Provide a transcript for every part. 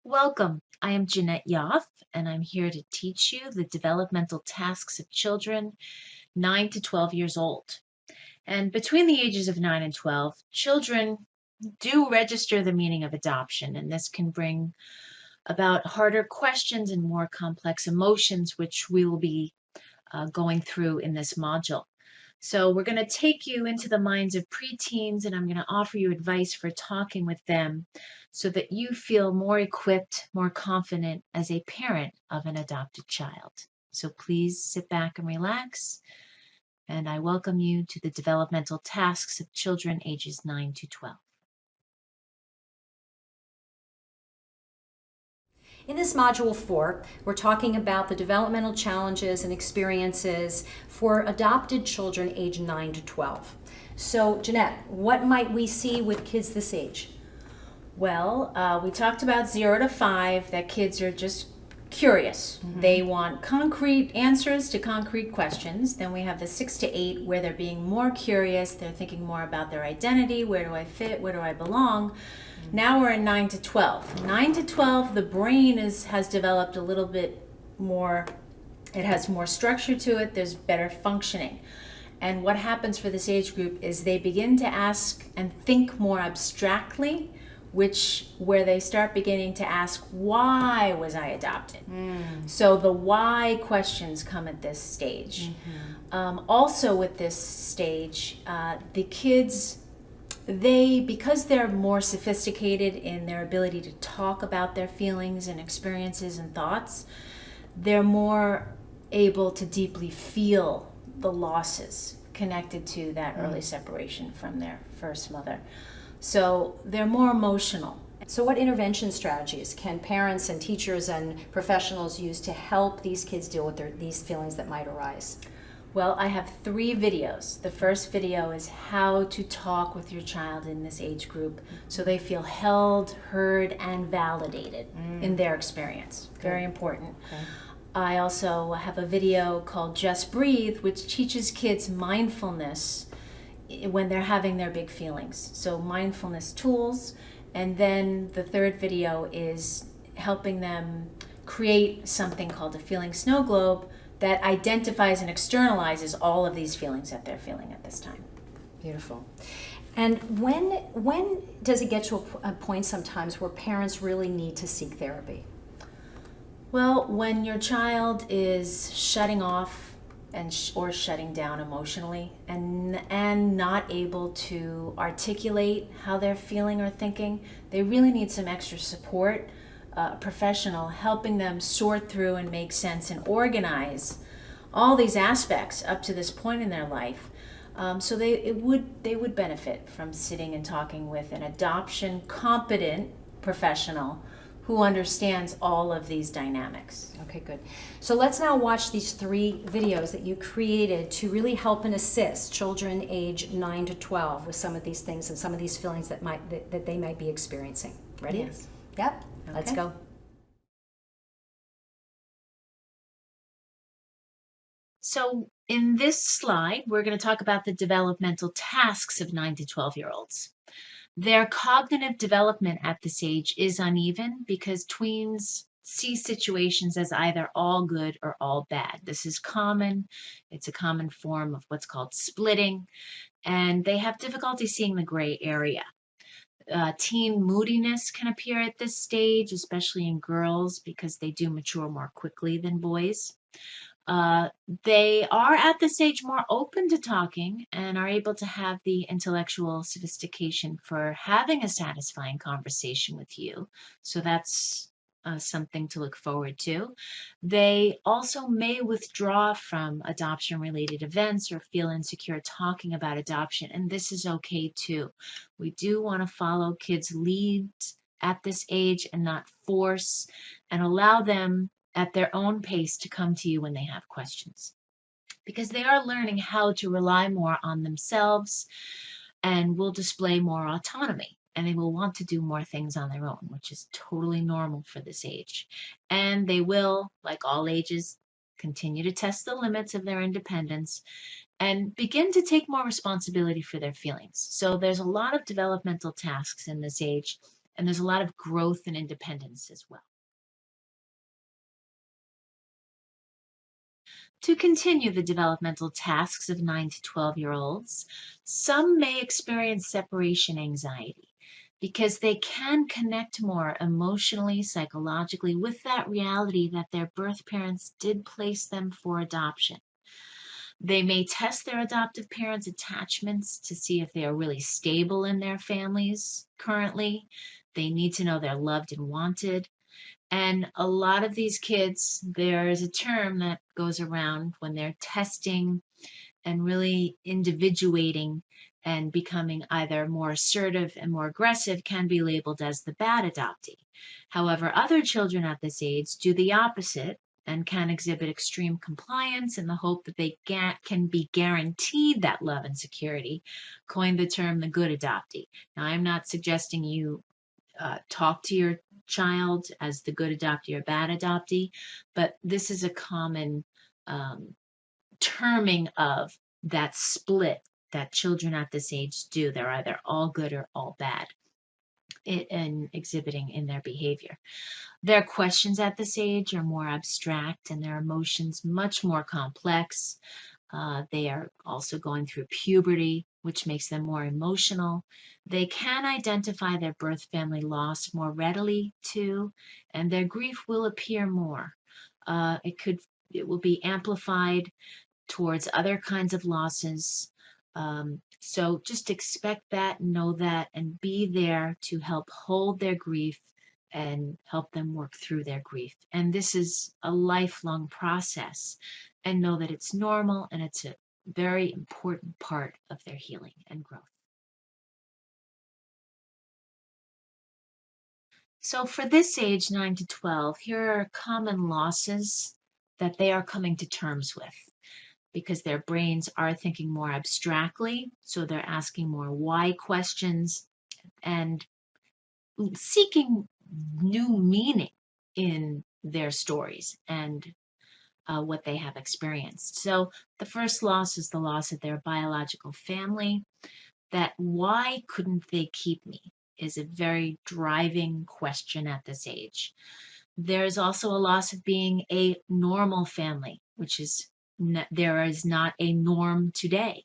Welcome. I am Jeanette Yoff, and I'm here to teach you the developmental tasks of children 9 to 12 years old. And between the ages of 9 and 12, children do register the meaning of adoption, and this can bring about harder questions and more complex emotions, which we will be going through in this module. So we're going to take you into the minds of preteens, and I'm going to offer you advice for talking with them so that you feel more equipped, more confident as a parent of an adopted child. So please sit back and relax, and I welcome you to the developmental tasks of children ages 9 to 12. In this Module 4, we're talking about the developmental challenges and experiences for adopted children aged 9 to 12. So, Jeanette, what might we see with kids this age? Well, we talked about 0 to 5, that kids are just curious. They want concrete answers to concrete questions. Then we have the 6 to 8, where they're being more curious. They're thinking more about their identity. Where do I fit? Where do I belong? Now we're in 9 to 12. 9 to 12, the brain has developed a little bit more, it has more structure to it, there's better functioning. And what happens for this age group is they begin to ask and think more abstractly, where they start beginning to ask, why was I adopted? So the why questions come at this stage. Also with this stage, the kids, because they're more sophisticated in their ability to talk about their feelings and experiences and thoughts, they're more able to deeply feel the losses connected to that early separation from their first mother. So they're more emotional. So, what intervention strategies can parents and teachers and professionals use to help these kids deal with these feelings that might arise? Well, I have 3 videos. The first video is how to talk with your child in this age group so they feel held, heard, and validated in their experience. Very important. Okay. I also have a video called Just Breathe, which teaches kids mindfulness when they're having their big feelings. So mindfulness tools. And then the third video is helping them create something called a feeling snow globe that identifies and externalizes all of these feelings that they're feeling at this time. Beautiful. And when does it get to a point sometimes where parents really need to seek therapy? Well, when your child is shutting off or shutting down emotionally and not able to articulate how they're feeling or thinking, they really need some extra support, professional helping them sort through and make sense and organize all these aspects up to this point in their life. So they would benefit from sitting and talking with an adoption competent professional who understands all of these dynamics. Okay, good. So let's now watch these 3 videos that you created to really help and assist children age 9 to 12 with some of these things and some of these feelings that they might be experiencing. Ready? Yes. Yep. Let's Okay. go. So in this slide, we're going to talk about the developmental tasks of 9 to 12-year-olds. Their cognitive development at this age is uneven because tweens see situations as either all good or all bad. This is common. It's a common form of what's called splitting, and they have difficulty seeing the gray area. Teen moodiness can appear at this stage, especially in girls because they do mature more quickly than boys. They are at this stage more open to talking and are able to have the intellectual sophistication for having a satisfying conversation with you. So that's something to look forward to. They also may withdraw from adoption-related events or feel insecure talking about adoption, and this is okay too. We do want to follow kids' leads at this age and not force, and allow them at their own pace to come to you when they have questions, because they are learning how to rely more on themselves and will display more autonomy, and they will want to do more things on their own, which is totally normal for this age. And they will, like all ages, continue to test the limits of their independence and begin to take more responsibility for their feelings. So there's a lot of developmental tasks in this age, and there's a lot of growth and independence as well. To continue the developmental tasks of 9 to 12-year-olds, some may experience separation anxiety because they can connect more emotionally, psychologically with that reality that their birth parents did place them for adoption. They may test their adoptive parents' attachments to see if they are really stable in their families currently. They need to know they're loved and wanted. And a lot of these kids, there is a term that goes around when they're testing and really individuating and becoming either more assertive and more aggressive, can be labeled as the bad adoptee. However, other children at this age do the opposite and can exhibit extreme compliance in the hope that they can be guaranteed that love and security, coined the term the good adoptee. Now, I'm not suggesting you talk to your child as the good adoptee or bad adoptee, but this is a common terming of that split that children at this age do. They're either all good or all bad in exhibiting in their behavior. Their questions at this age are more abstract and their emotions much more complex. They are also going through puberty, which makes them more emotional. They can identify their birth family loss more readily too, and their grief will appear more. It will be amplified towards other kinds of losses. So just expect that, know that, and be there to help hold their grief and help them work through their grief. And this is a lifelong process, and know that it's normal and it's a very important part of their healing and growth. So for this age, 9 to 12, here are common losses that they are coming to terms with, because their brains are thinking more abstractly, so they're asking more why questions and seeking new meaning in their stories and what they have experienced. So the first loss is the loss of their biological family. That why couldn't they keep me is a very driving question at this age. There's also a loss of being a normal family, which is there is not a norm today.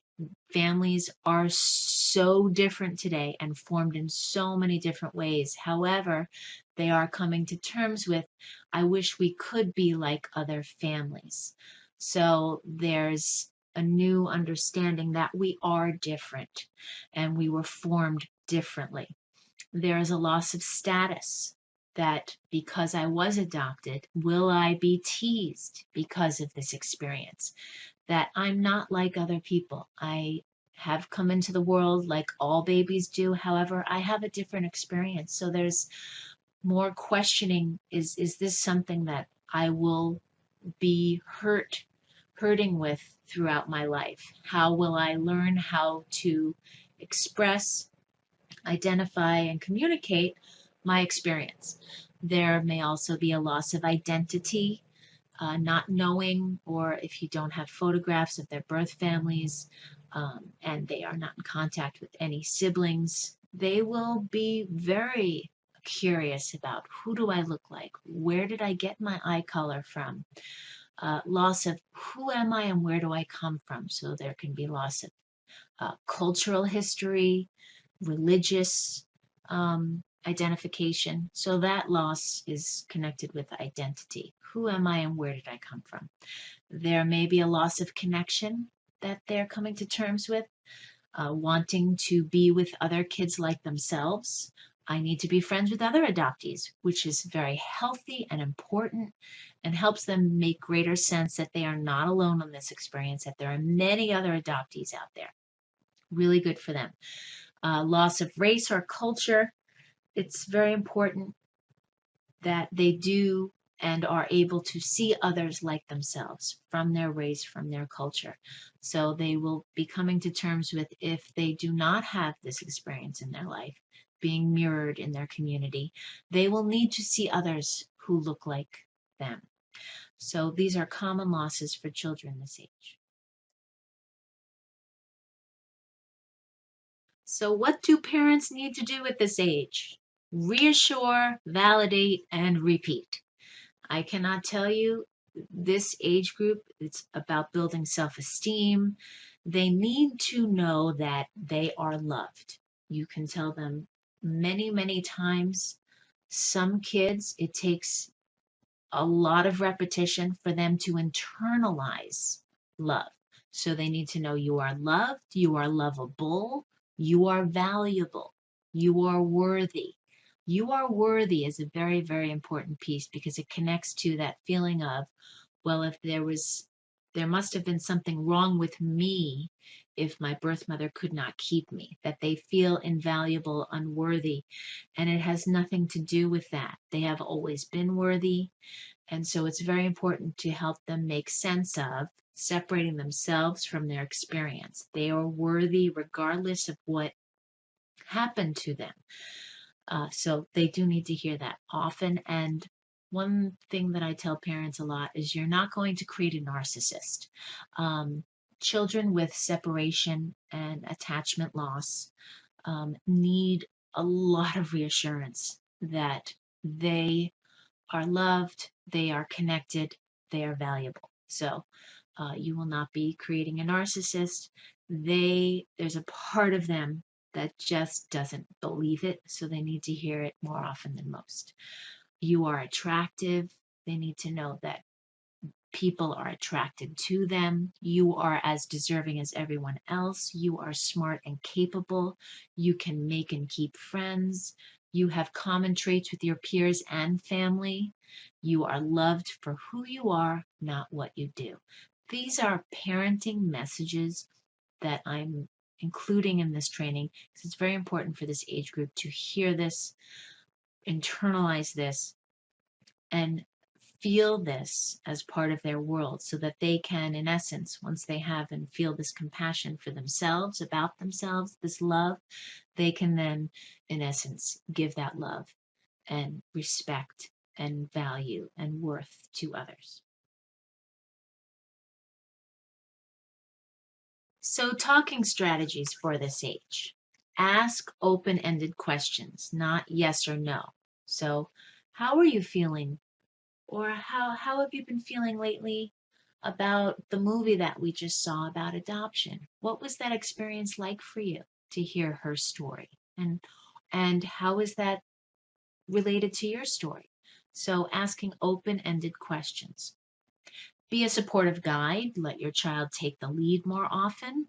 Families are so different today and formed in so many different ways. However, they are coming to terms with, I wish we could be like other families. So there's a new understanding that we are different and we were formed differently. There is a loss of status, that because I was adopted, will I be teased because of this experience? That I'm not like other people. I have come into the world like all babies do. However, I have a different experience. So there's more questioning. Is this something that I will be hurting with throughout my life? How will I learn how to express, identify, and communicate my experience? There may also be a loss of identity, not knowing, or if you don't have photographs of their birth families, and they are not in contact with any siblings, they will be very curious about, who do I look like? Where did I get my eye color from? Loss of who am I and where do I come from? So there can be loss of cultural history, religious identification. So that loss is connected with identity. Who am I and where did I come from? There may be a loss of connection that they're coming to terms with, wanting to be with other kids like themselves. I need to be friends with other adoptees, which is very healthy and important and helps them make greater sense that they are not alone on this experience, that there are many other adoptees out there. Really good for them. Loss of race or culture. It's very important that they do and are able to see others like themselves from their race, from their culture. So they will be coming to terms with, if they do not have this experience in their life, being mirrored in their community, they will need to see others who look like them. So these are common losses for children this age. So what do parents need to do at this age? reassure, validate, and repeat. I cannot tell you this age group, it's about building self-esteem. They need to know that they are loved. You can tell them many, many times. Some kids, it takes a lot of repetition for them to internalize love. So they need to know you are loved, you are lovable, you are valuable, you are worthy. You are worthy is a very, very important piece because it connects to that feeling of, well, if there must have been something wrong with me if my birth mother could not keep me, that they feel invaluable, unworthy, and it has nothing to do with that. They have always been worthy. And so it's very important to help them make sense of separating themselves from their experience. They are worthy regardless of what happened to them. So they do need to hear that often. And one thing that I tell parents a lot is you're not going to create a narcissist. Children with separation and attachment loss need a lot of reassurance that they are loved, they are connected, they are valuable. So you will not be creating a narcissist. There's a part of them that just doesn't believe it, so they need to hear it more often than most. You are attractive. They need to know that people are attracted to them. You are as deserving as everyone else. You are smart and capable. You can make and keep friends. You have common traits with your peers and family. You are loved for who you are, not what you do. These are parenting messages that I'm including in this training because it's very important for this age group to hear this, internalize this, and feel this as part of their world so that they can, in essence, once they have and feel this compassion for themselves, about themselves, this love, they can then, in essence, give that love and respect and value and worth to others. So, talking strategies for this age. Ask open-ended questions, not yes or no. So, how are you feeling? Or how have you been feeling lately about the movie that we just saw about adoption? What was that experience like for you to hear her story? And how is that related to your story? So asking open-ended questions. Be a supportive guide. Let your child take the lead more often.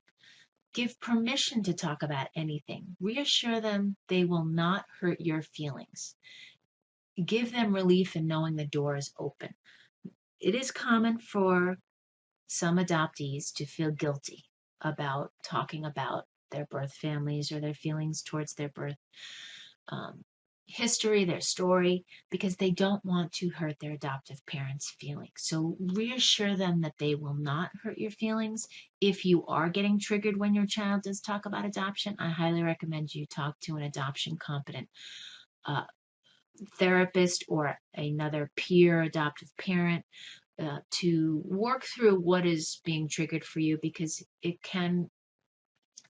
Give permission to talk about anything. Reassure them they will not hurt your feelings. Give them relief in knowing the door is open. It is common for some adoptees to feel guilty about talking about their birth families or their feelings towards their birth history, their story, because they don't want to hurt their adoptive parents' feelings. So reassure them that they will not hurt your feelings. If you are getting triggered when your child does talk about adoption, I highly recommend you talk to an adoption competent therapist or another peer adoptive parent to work through what is being triggered for you, because it can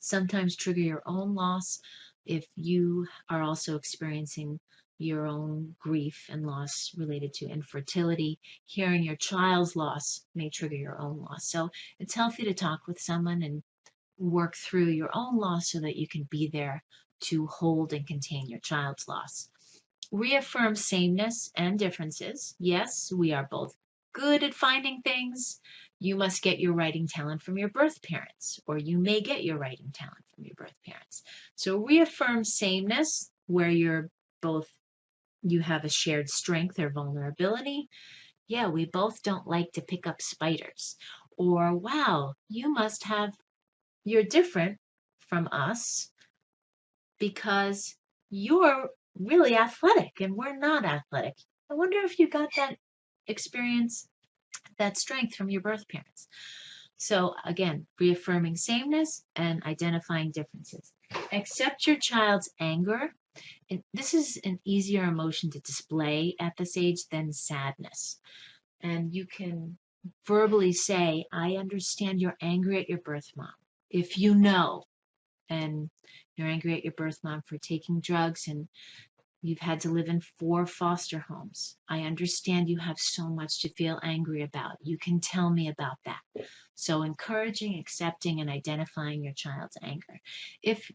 sometimes trigger your own loss if you are also experiencing your own grief and loss related to infertility. Hearing your child's loss may trigger your own loss. So it's healthy to talk with someone and work through your own loss so that you can be there to hold and contain your child's loss. Reaffirm sameness and differences. Yes, we are both good at finding things. You must get your writing talent from your birth parents, or you may get your writing talent from your birth parents. So reaffirm sameness where you have a shared strength or vulnerability. Yeah, we both don't like to pick up spiders. Or, wow, you're different from us because you're really athletic and we're not athletic. I wonder if you got that experience, that strength from your birth parents. So again, reaffirming sameness and identifying differences. Accept your child's anger. And this is an easier emotion to display at this age than sadness. And you can verbally say, I understand you're angry at your birth mom. If you know, and you're angry at your birth mom for taking drugs and You've had to live in 4 foster homes. I understand you have so much to feel angry about. You can tell me about that. So encouraging, accepting, and identifying your child's anger. If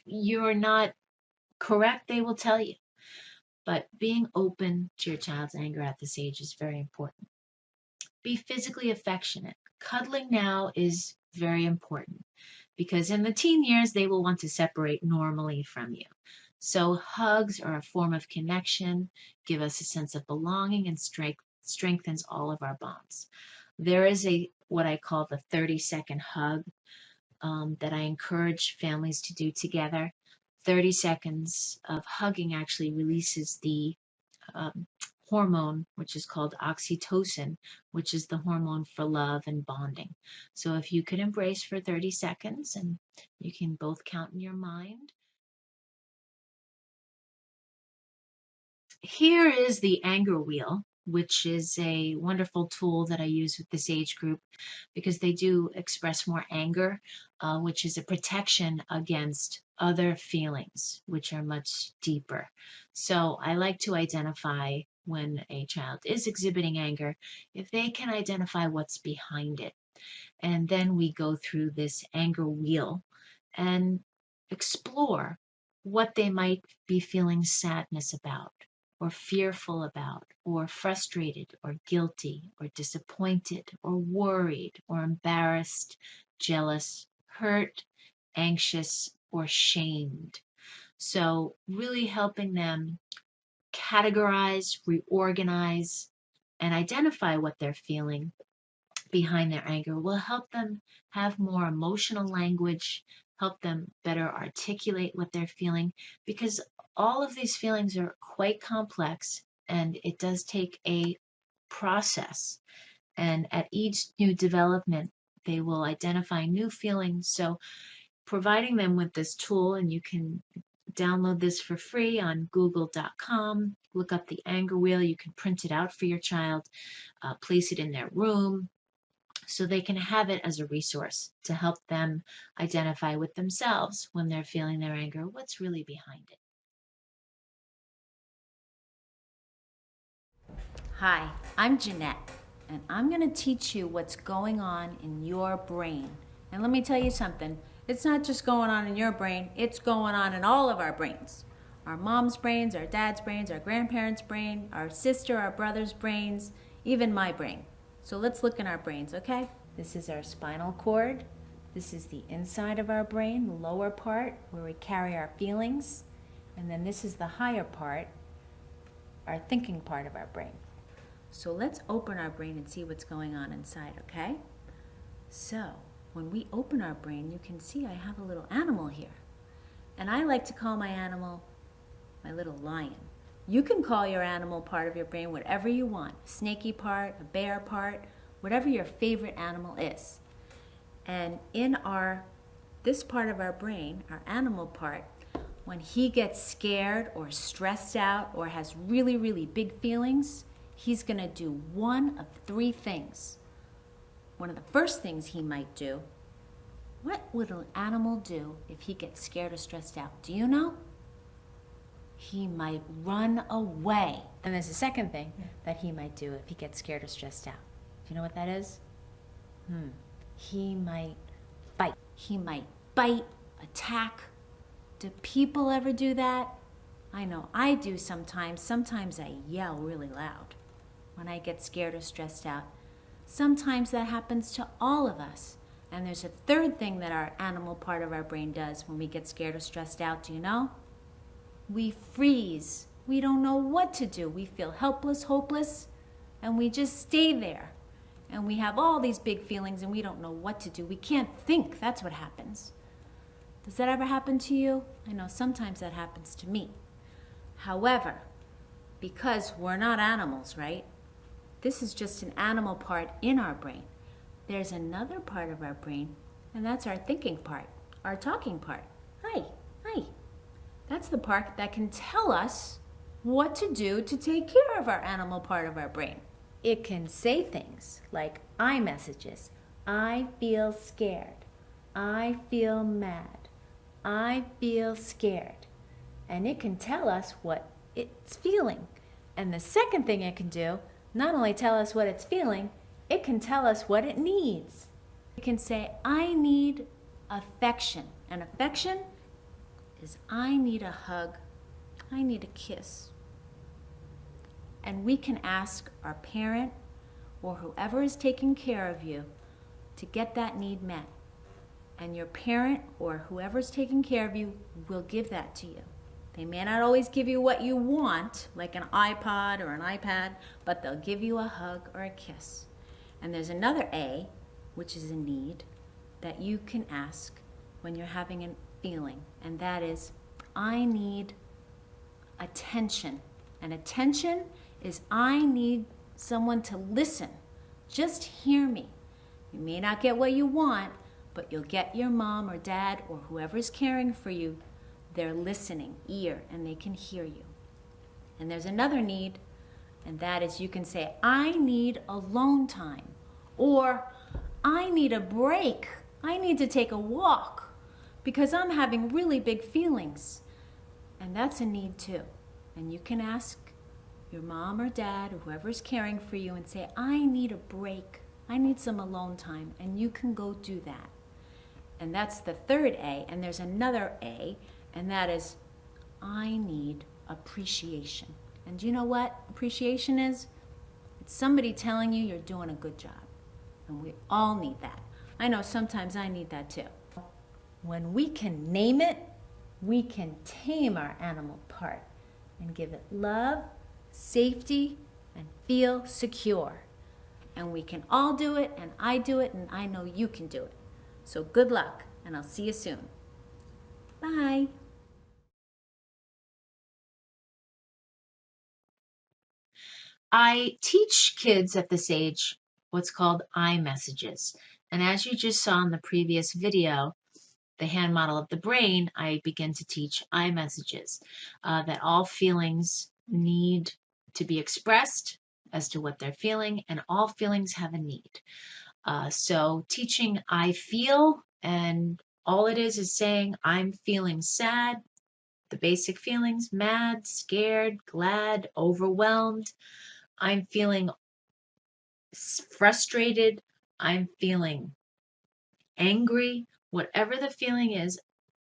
you're not correct, they will tell you. But being open to your child's anger at this age is very important. Be physically affectionate. Cuddling now is very important because in the teen years, they will want to separate normally from you. So hugs are a form of connection, give us a sense of belonging, and strengthens all of our bonds. There is what I call the 30-second hug that I encourage families to do together. 30 seconds of hugging actually releases the um, hormone, which is called oxytocin, which is the hormone for love and bonding. So if you could embrace for 30 seconds and you can both count in your mind. Here is the anger wheel, which is a wonderful tool that I use with this age group because they do express more anger, which is a protection against other feelings, which are much deeper. So I like to identify when a child is exhibiting anger, if they can identify what's behind it. And then we go through this anger wheel and explore what they might be feeling sadness about, or fearful about, or frustrated, or guilty, or disappointed, or worried, or embarrassed, jealous, hurt, anxious, or shamed. So, really helping them categorize, reorganize, and identify what they're feeling behind their anger will help them have more emotional language, help them better articulate what they're feeling, because all of these feelings are quite complex and it does take a process. And at each new development, they will identify new feelings. So, providing them with this tool, and you can download this for free on google.com. Look up the anger wheel. You can print it out for your child, place it in their room, so they can have it as a resource to help them identify with themselves when they're feeling their anger, what's really behind it. Hi, I'm Jeanette, and I'm going to teach you what's going on in your brain. And let me tell you something, it's not just going on in your brain, it's going on in all of our brains. Our mom's brains, our dad's brains, our grandparents' brain, our sister, our brother's brains, even my brain. So let's look in our brains, okay? This is our spinal cord. This is the inside of our brain, the lower part, where we carry our feelings. And then this is the higher part, our thinking part of our brain. So let's open our brain and see what's going on inside, okay? So when we open our brain, you can see I have a little animal here. And I like to call my animal my little lion. You can call your animal part of your brain whatever you want. Snaky part, a bear part, whatever your favorite animal is. And in this part of our brain, our animal part, when he gets scared or stressed out or has really, really big feelings, he's going to do one of 3 things. One of the first things he might do, what would an animal do if he gets scared or stressed out? Do you know? He might run away. And there's a second thing that he might do if he gets scared or stressed out. Do you know what that is? He might bite. He might bite, attack. Do people ever do that? I know I do sometimes. Sometimes I yell really loud when I get scared or stressed out. Sometimes that happens to all of us. And there's a third thing that our animal part of our brain does when we get scared or stressed out. Do you know? We freeze. We don't know what to do. We feel helpless, hopeless, and we just stay there. And we have all these big feelings and we don't know what to do. We can't think. That's what happens. Does that ever happen to you? I know sometimes that happens to me. However, because we're not animals, right? This is just an animal part in our brain. There's another part of our brain, and that's our thinking part, our talking part. Hi. That's the part that can tell us what to do to take care of our animal part of our brain. It can say things like iMessages. I feel scared. I feel mad. I feel scared. and it can tell us what it's feeling. And the second thing it can do, not only tell us what it's feeling, it can tell us what it needs. It can say, I need affection. And affection is I need a hug, I need a kiss. And we can ask our parent or whoever is taking care of you to get that need met. And your parent or whoever's taking care of you will give that to you. They may not always give you what you want, like an iPod or an iPad, but they'll give you a hug or a kiss. And there's another A, which is a need, that you can ask when you're having a feeling, and that is, I need attention. And attention is I need someone to listen. Just hear me. You may not get what you want, but you'll get your mom or dad or whoever's caring for you. They're listening, ear, and they can hear you. And there's another need, and that is you can say, I need alone time, or I need a break. I need to take a walk because I'm having really big feelings. And that's a need too. And you can ask your mom or dad or whoever's caring for you and say, I need a break. I need some alone time, and you can go do that. And that's the third A, and there's another A, and that is, I need appreciation. And do you know what appreciation is? It's somebody telling you you're doing a good job. And we all need that. I know sometimes I need that too. When we can name it, we can tame our animal part and give it love, safety, and feel secure. And we can all do it, and I do it, and I know you can do it. So good luck, and I'll see you soon. Bye. I teach kids at this age what's called I messages. And as you just saw in the previous video, the hand model of the brain, I begin to teach I messages, that all feelings need to be expressed as to what they're feeling, and all feelings have a need. So teaching I feel, and all it is saying I'm feeling sad, the basic feelings, mad, scared, glad, overwhelmed. I'm feeling frustrated. I'm feeling angry. Whatever the feeling is,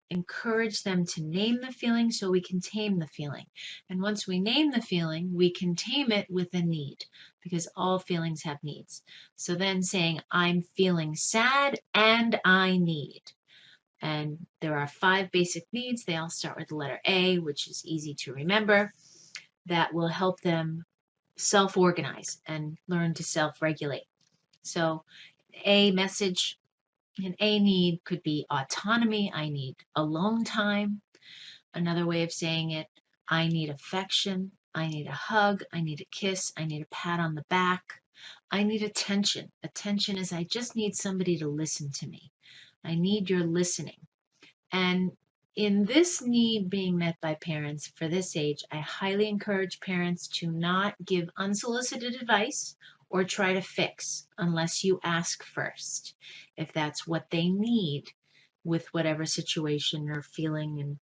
encourage them to name the feeling so we can tame the feeling. And once we name the feeling, we can tame it with a need, because all feelings have needs. So then saying, I'm feeling sad and I need. And there are 5 basic needs. They all start with the letter A, which is easy to remember. That will help them self-organize and learn to self-regulate. So A message, an A need could be autonomy. I need alone time. Another way of saying it, I need affection. I need a hug. I need a kiss. I need a pat on the back. I need attention. Attention is I just need somebody to listen to me. I need your listening. And in this need being met by parents for this age, I highly encourage parents to not give unsolicited advice or try to fix unless you ask first if that's what they need with whatever situation or feeling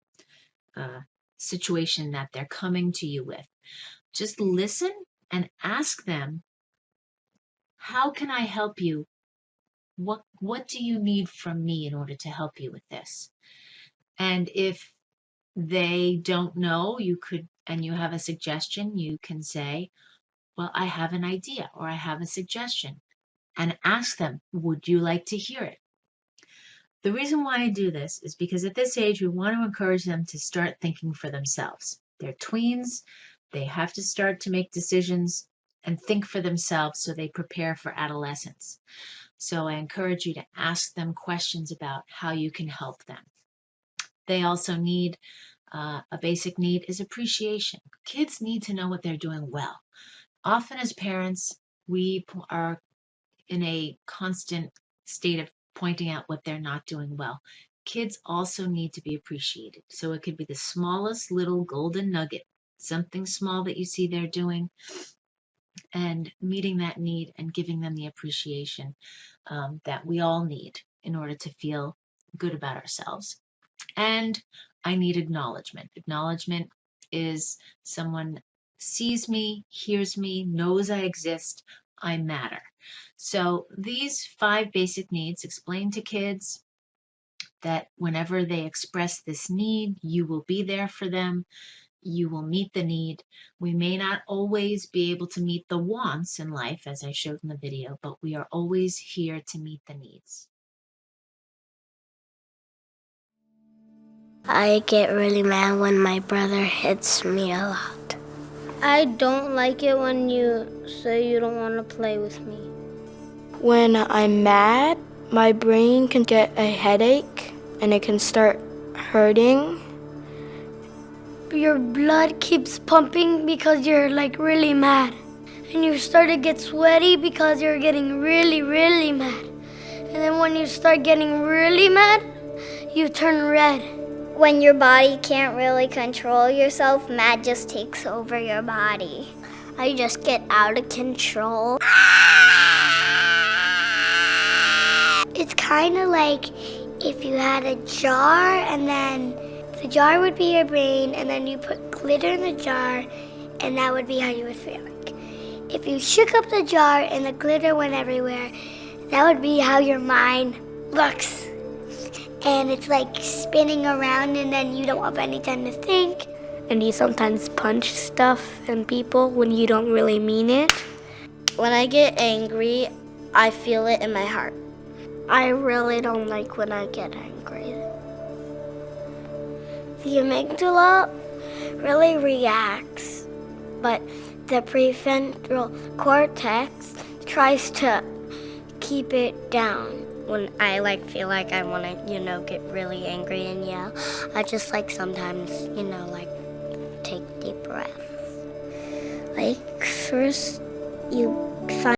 and situation that they're coming to you with. Just listen and ask them, how can I help you? What do you need from me in order to help you with this? And if they don't know, you could, and you have a suggestion, you can say, well, I have an idea or I have a suggestion, and ask them, would you like to hear it? The reason why I do this is because at this age, we want to encourage them to start thinking for themselves. They're tweens. They have to start to make decisions and think for themselves so they prepare for adolescence. So I encourage you to ask them questions about how you can help them. They also need, a basic need is appreciation. Kids need to know what they're doing well. Often as parents, we are in a constant state of pointing out what they're not doing well. Kids also need to be appreciated. So it could be the smallest little golden nugget, something small that you see they're doing, and meeting that need and giving them the appreciation that we all need in order to feel good about ourselves. And I need acknowledgement. Acknowledgement is someone sees me, hears me, knows I exist, I matter. So these 5 basic needs explain to kids that whenever they express this need, you will be there for them. You will meet the need. We may not always be able to meet the wants in life, as I showed in the video, but we are always here to meet the needs. I get really mad when my brother hits me a lot. I don't like it when you say you don't want to play with me. When I'm mad, my brain can get a headache and it can start hurting. Your blood keeps pumping because you're like really mad. And you start to get sweaty because you're getting really, really mad. And then when you start getting really mad, you turn red. When your body can't really control yourself, mad just takes over your body. I just get out of control. It's kind of like if you had a jar and then the jar would be your brain and then you put glitter in the jar and that would be how you would feel like. If you shook up the jar and the glitter went everywhere, that would be how your mind looks. And it's like spinning around and then you don't have any time to think. And you sometimes punch stuff and people when you don't really mean it. When I get angry, I feel it in my heart. I really don't like when I get angry. The amygdala really reacts, but the prefrontal cortex tries to keep it down. When I feel like I want to, get really angry and yell, I just sometimes, take deep breaths. First you find.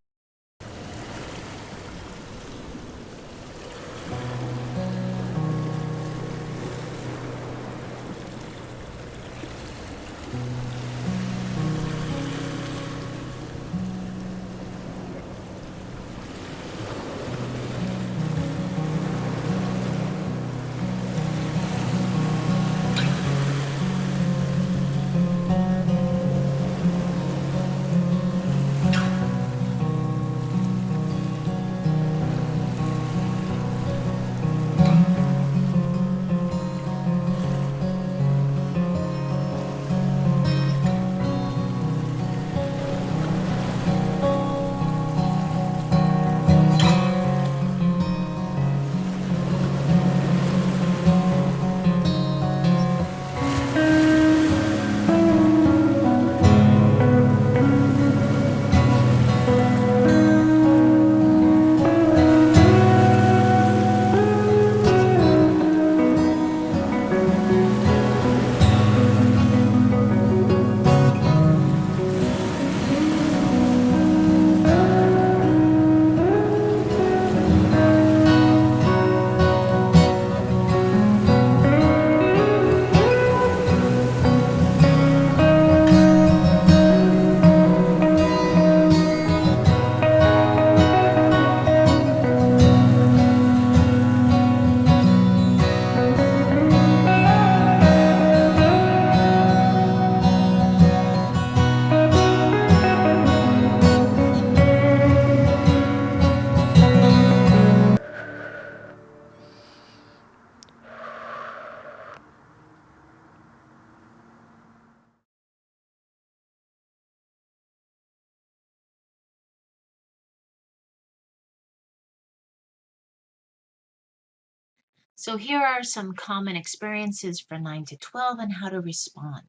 So here are some common experiences for 9 to 12 and how to respond.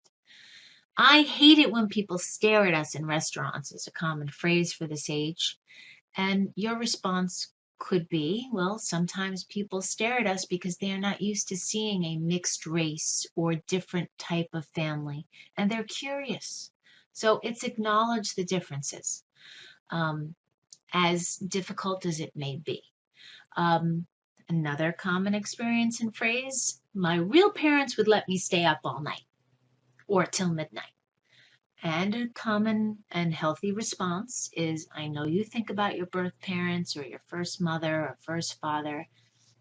I hate it when people stare at us in restaurants is a common phrase for this age. And your response could be, well, sometimes people stare at us because they are not used to seeing a mixed race or different type of family, and they're curious. So it's acknowledge the differences, as difficult as it may be. Another common experience and phrase, my real parents would let me stay up all night or till midnight. And a common and healthy response is, I know you think about your birth parents or your first mother or first father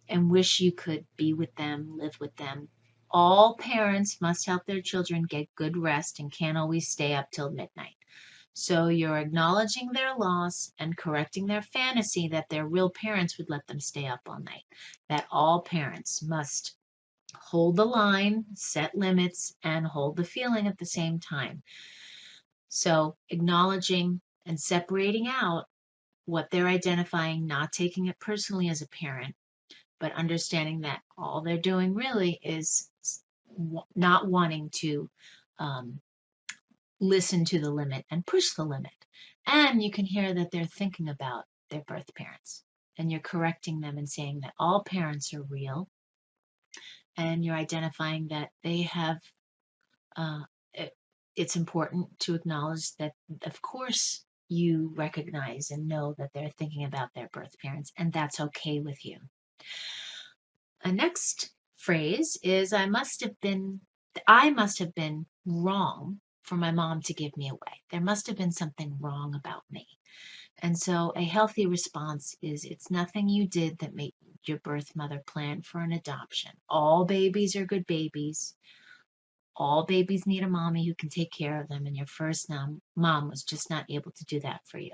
and wish you could be with them, live with them. All parents must help their children get good rest and can't always stay up till midnight. So you're acknowledging their loss and correcting their fantasy that their real parents would let them stay up all night. That all parents must hold the line, set limits, and hold the feeling at the same time. So acknowledging and separating out what they're identifying, not taking it personally as a parent, but understanding that all they're doing really is not wanting to um, listen to the limit and push the limit. And you can hear that they're thinking about their birth parents. And you're correcting them and saying that all parents are real. And you're identifying that they have, uh, it's important to acknowledge that, of course, you recognize and know that they're thinking about their birth parents, and that's okay with you. A next phrase is I must have been wrong for my mom to give me away. There must have been something wrong about me. And so a healthy response is it's nothing you did that made your birth mother plan for an adoption. All babies are good babies. All babies need a mommy who can take care of them, and your first mom was just not able to do that for you.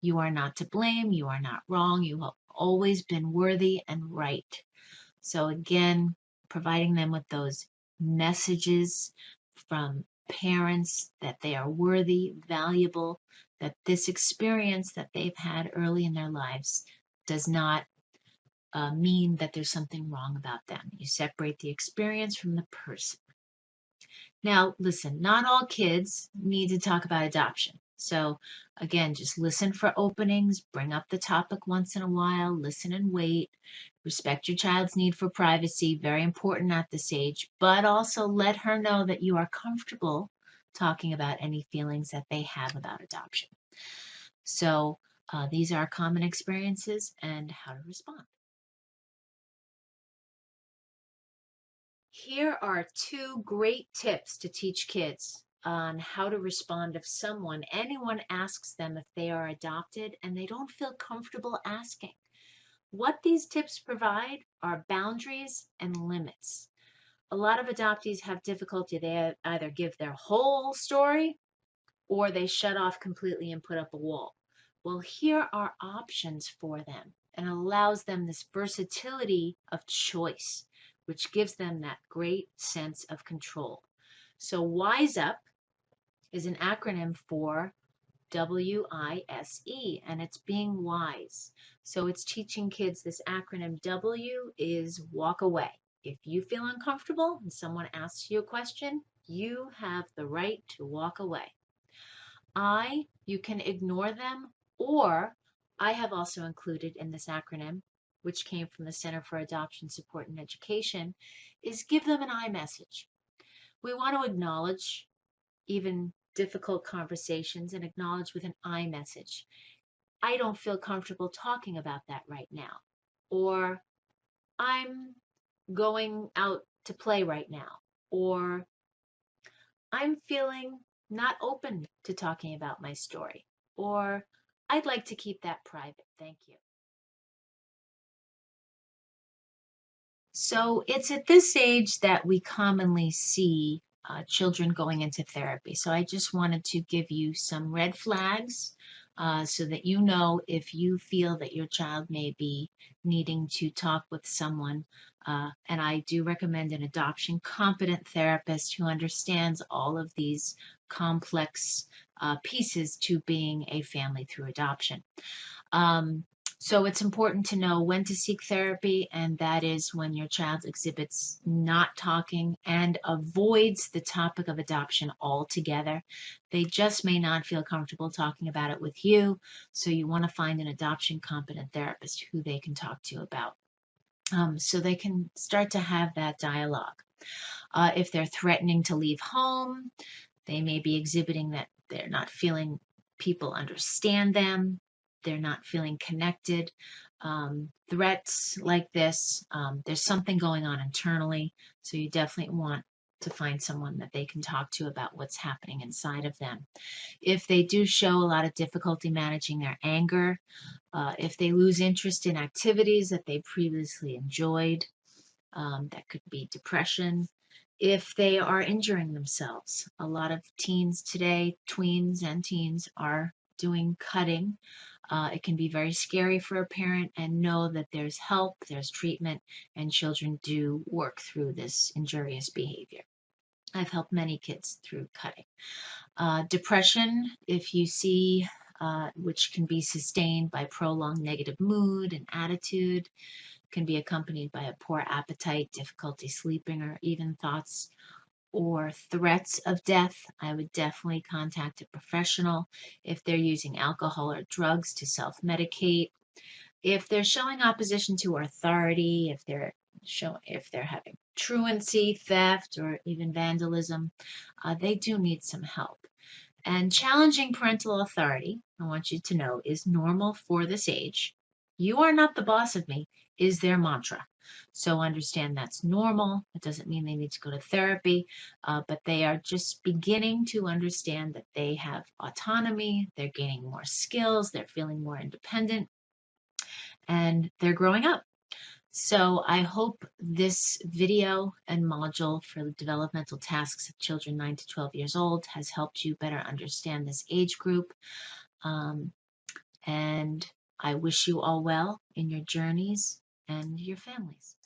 You are not to blame. You are not wrong. You have always been worthy and right. So again, providing them with those messages from parents that they are worthy, valuable, that this experience that they've had early in their lives does not mean that there's something wrong about them. You separate the experience from the person. Now, listen, not all kids need to talk about adoption. So again, just listen for openings, bring up the topic once in a while, listen and wait, respect your child's need for privacy, very important at this age, but also let her know that you are comfortable talking about any feelings that they have about adoption. So these are common experiences and how to respond. Here are 2 great tips to teach kids on how to respond if anyone asks them if they are adopted and they don't feel comfortable asking. What these tips provide are boundaries and limits. A lot of adoptees have difficulty. They either give their whole story or they shut off completely and put up a wall. Well, here are options for them and allows them this versatility of choice, which gives them that great sense of control. So WISE UP is an acronym for WISE, and it's being wise. So it's teaching kids this acronym. W is walk away. If you feel uncomfortable and someone asks you a question, you have the right to walk away. I, you can ignore them, or I have also included in this acronym, which came from the Center for Adoption Support and Education, is give them an I message. We want to acknowledge even difficult conversations and acknowledge with an I message. I don't feel comfortable talking about that right now. Or I'm going out to play right now. Or I'm feeling not open to talking about my story. Or I'd like to keep that private. Thank you. So it's at this age that we commonly see children going into therapy. So I just wanted to give you some red flags so that you know if you feel that your child may be needing to talk with someone. And I do recommend an adoption competent therapist who understands all of these complex pieces to being a family through adoption. So it's important to know when to seek therapy, and that is when your child exhibits not talking and avoids the topic of adoption altogether. They just may not feel comfortable talking about it with you, so you want to find an adoption competent therapist who they can talk to about, so they can start to have that dialogue. If they're threatening to leave home, they may be exhibiting that they're not feeling people understand them. They're not feeling connected. Threats like this, there's something going on internally. So you definitely want to find someone that they can talk to about what's happening inside of them. If they do show a lot of difficulty managing their anger, if they lose interest in activities that they previously enjoyed, that could be depression. if they are injuring themselves. A lot of teens today, tweens and teens, are doing cutting. It can be very scary for a parent, and know that there's help, there's treatment, and children do work through this injurious behavior. I've helped many kids through cutting. Depression, if you see, which can be sustained by prolonged negative mood and attitude, can be accompanied by a poor appetite, difficulty sleeping, or even thoughts or threats of death. I would definitely contact a professional if they're using alcohol or drugs to self-medicate. If they're showing opposition to authority, if they're having truancy, theft, or even vandalism, they do need some help. And challenging parental authority, I want you to know, is normal for this age. You are not the boss of me, is their mantra. So understand that's normal. It doesn't mean they need to go to therapy, but they are just beginning to understand that they have autonomy, they're gaining more skills, they're feeling more independent, and they're growing up. So I hope this video and module for the developmental tasks of children 9 to 12 years old has helped you better understand this age group. And I wish you all well in your journeys and your families.